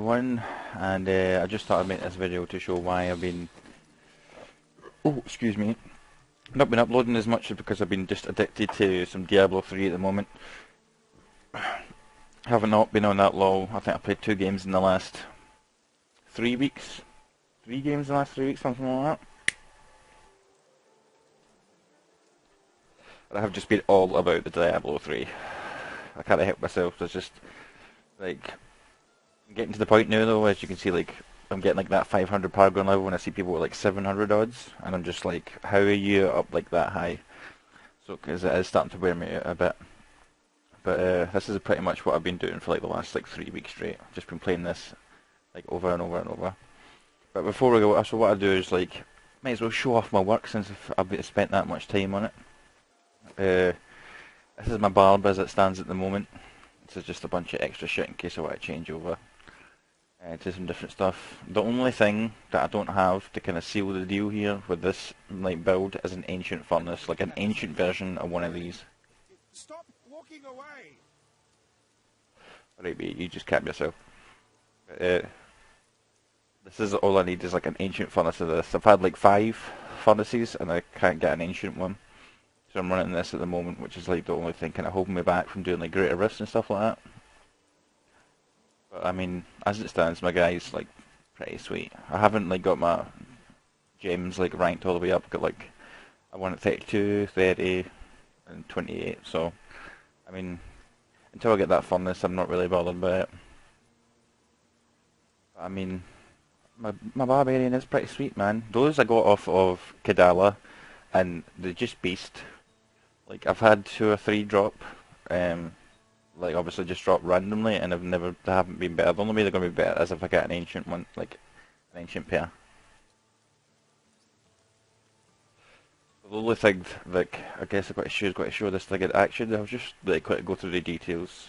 everyone, and I just thought I'd make this video to show why I've been, excuse me, not been uploading as much because I've been just addicted to some Diablo 3 at the moment. Haven't not been on that long. I think I played 2 games in the last 3 weeks. 3 games in the last 3 weeks, something like that. But I have just been all about the Diablo 3. I can't help myself. It's just like I'm getting to the point now, though, as you can see, like I'm getting like that 500 Paragon level when I see people with like 700 odds, and I'm just like, how are you up like that high? So, because it is starting to wear me out a bit. But this is pretty much what I've been doing for like the last like 3 weeks straight. I've just been playing this like over and over and over. But before we go, so what I do is like, might as well show off my work since I've spent that much time on it. This is my barb as it stands at the moment. This is just a bunch of extra shit in case I want to change over to some different stuff. The only thing that I don't have to kind of seal the deal here with this like build is an ancient furnace, like an ancient version of one of these. Stop walking away. Alright, mate, you just cap yourself. This is all I need is like an ancient furnace of this. I've had like 5 furnaces and I can't get an ancient one. So I'm running this at the moment, which is like the only thing kind of holding me back from doing like greater rifts and stuff like that. But I mean, as it stands, my guy's like pretty sweet. I haven't like got my gems like ranked all the way up. I've got like I won at 32, 30, and 28. So I mean, until I get that furnace, I'm not really bothered by it. But, I mean, my barbarian is pretty sweet, man. Those I got off of Kadala, and they're just beast. Like I've had 2 or 3 drop, like obviously just drop randomly, and they haven't been better. The only way they're gonna be better is if I get an ancient one, like an ancient pair. The only thing, like I guess I've got to show this thing in action. I'll just like quickly go through the details.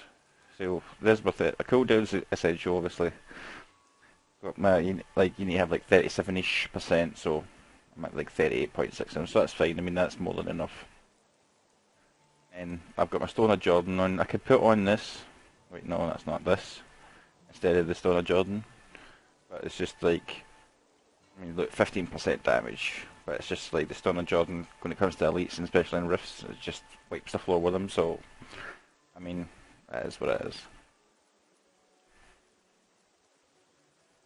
So there's with it. A cooldown's essential, obviously. Got my like you need to have like 37-ish%, so I'm at like 38.6, so that's fine. I mean that's more than enough. And I've got my Stone of Jordan on. I could put on this. Wait, no, that's not this. Instead of the Stone of Jordan. But it's just like, I mean, look, 15% damage. But it's just like the Stone of Jordan, when it comes to elites, and especially in rifts, it just wipes the floor with them. So, I mean, that is what it is.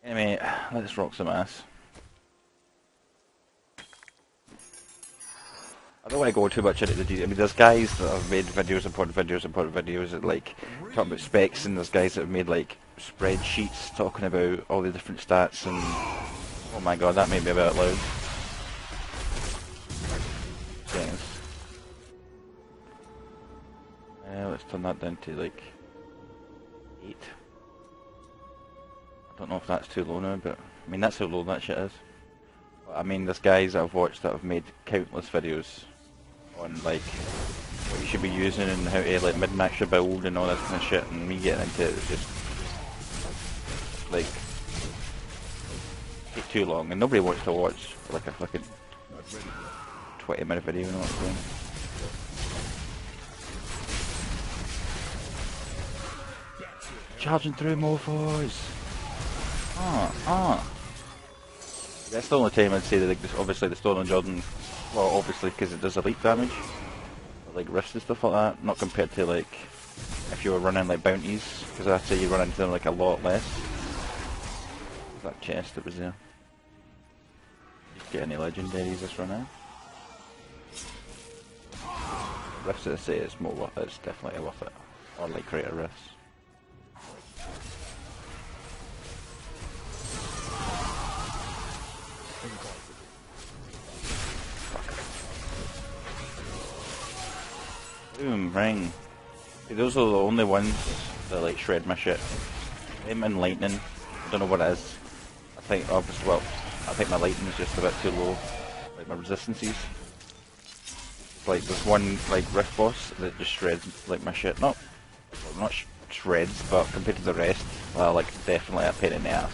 Anyway, let's rock some ass. I don't want to go too much into the detail. I mean, there's guys that have made videos upon videos upon videos that like talk about specs, and there's guys that have made like spreadsheets talking about all the different stats, and oh my god, that made me a bit loud. Yes. Let's turn that down to like 8. I don't know if that's too low now, but I mean that's how low that shit is. But, I mean, there's guys that I've watched that have made countless videos on like what you should be using and how to like min-max your build and all that kind of shit, and me getting into it is just like take too long, and nobody wants to watch like a fucking 20-minute video. You know what I'm saying? Charging through mofos. That's the only time I'd say that, like, obviously the Stone of Jordan, well, obviously because it does elite damage, but, like rifts and stuff like that, not compared to like if you were running like bounties, because I'd say you run into them like a lot less. That chest that was there. Just get any legendaries this run out. Rifts, I'd say it's more worth it, it's definitely worth it, or like greater rifts. Boom, ring. See, those are the only ones that like shred my shit. Them and lightning. I don't know what it is. I think obviously, well, I think my lightning is just a bit too low. Like my resistances. It's like there's one like rift boss that just shreds like my shit. Not shreds, but compared to the rest, well, like definitely a pain in the ass.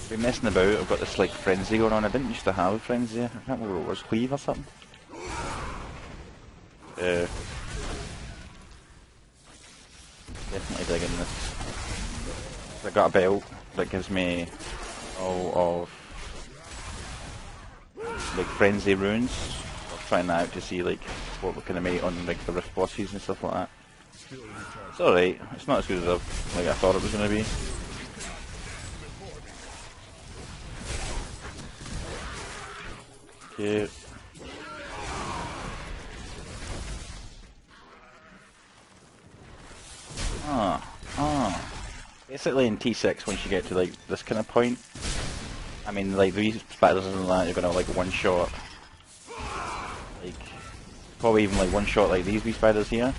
Been messing about. I've got this like frenzy going on. I didn't used to have frenzy. I can't remember what it was, cleave or something. Definitely digging this. So I got a belt that gives me all of like frenzy runes. I was trying that out to see like what we're gonna make on like the rift bosses and stuff like that. It's alright. It's not as good as I thought it was gonna be. Okay. Basically in T6, once you get to like this kind of point, I mean like these spiders and that, you're gonna like one shot, like probably even like one shot like these wee spiders here.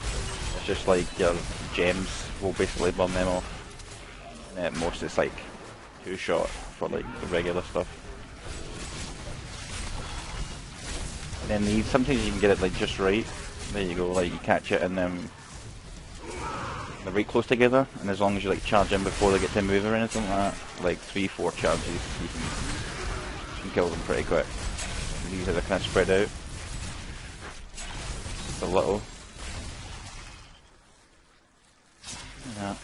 It's just like your gems will basically burn them off. And at most it's like two shot for like the regular stuff. And then these, sometimes you can get it like just right. There you go, like you catch it and they're right close together, and as long as you like charge in before they get to move or anything like that, like 3-4 charges, you can kill them pretty quick. These are kind of spread out. Just a little. Yeah.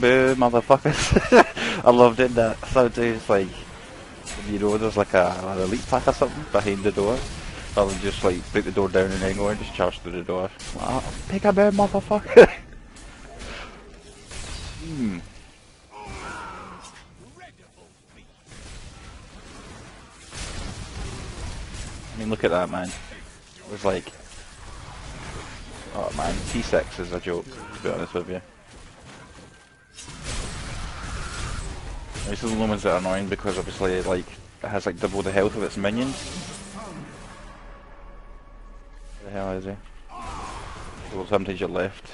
Boo, motherfuckers! I loved it. That sometimes like, you know, there's like an elite pack or something behind the door. Rather than just like break the door down and then go and just charge through the door. Like, pick a boo, motherfucker! I mean, look at that, man. It was like, oh man, T6 is a joke, to be honest with you. These are the ones that are annoying because obviously like it has like double the health of its minions. Where the hell is he? So sometimes you're left.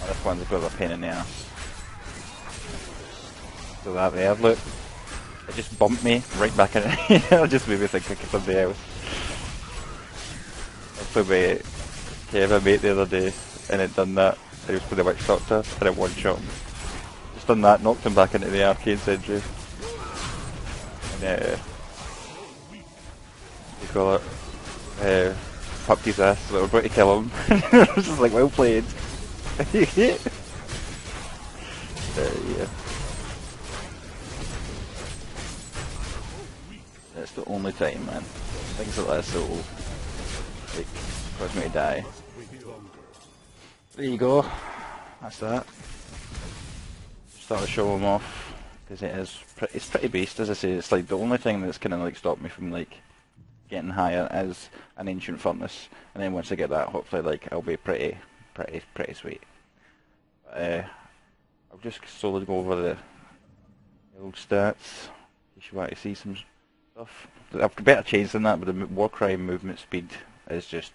Oh, this one's a bit of a pain in the ass. So that there, look. It just bumped me right back in it. It'll just made me think of somebody else. I played with Kevin mate the other day and it done that. He was pretty much shocked us and it one shot him. Done that, knocked him back into the arcane sentry. And you call it, pumped his ass, so we're about to kill him. I was just like, well played. Yeah. That's the only time, man. Things like this will like cause me to die. There you go. That's that. Start to show them off because it's pretty beast, as I say. It's like the only thing that's kind of like stopped me from like getting higher is an ancient furnace, and then once I get that, hopefully like I'll be pretty sweet. I'll just slowly go over the old stats if you want to see some stuff. I've better change than that, but the Warcry movement speed is it's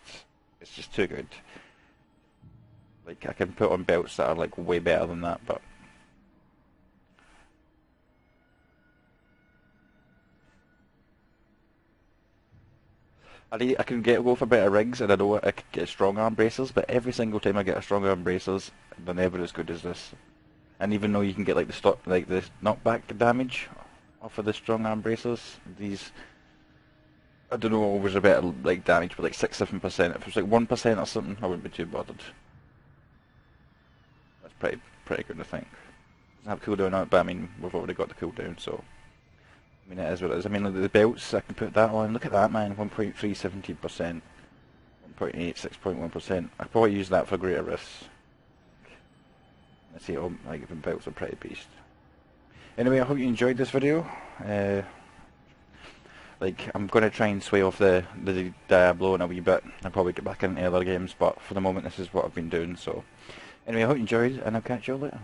just too good. Like I can put on belts that are like way better than that, but I can go for better rigs, and I know I could get strong arm bracers, but every single time I get a strong arm bracers, they're never as good as this. And even though you can get like the knockback damage off of the strong arm bracers, these I don't know, was a better like damage, but like 6-7%. If it was like 1% or something, I wouldn't be too bothered. That's pretty good, I think. Doesn't have cooldown on it, but I mean we've already got the cooldown, so. I mean, it is what it is. I mean, look at the belts, I can put that on. Look at that, man. 1.3, 17%. 1.8, 6.1%. I could probably use that for greater risks. Let's see, oh, like, the belts are pretty beast. Anyway, I hope you enjoyed this video. Like, I'm going to try and sway off the Diablo in a wee bit. I'll probably get back into other games, but for the moment, this is what I've been doing, so. Anyway, I hope you enjoyed, and I'll catch you all later.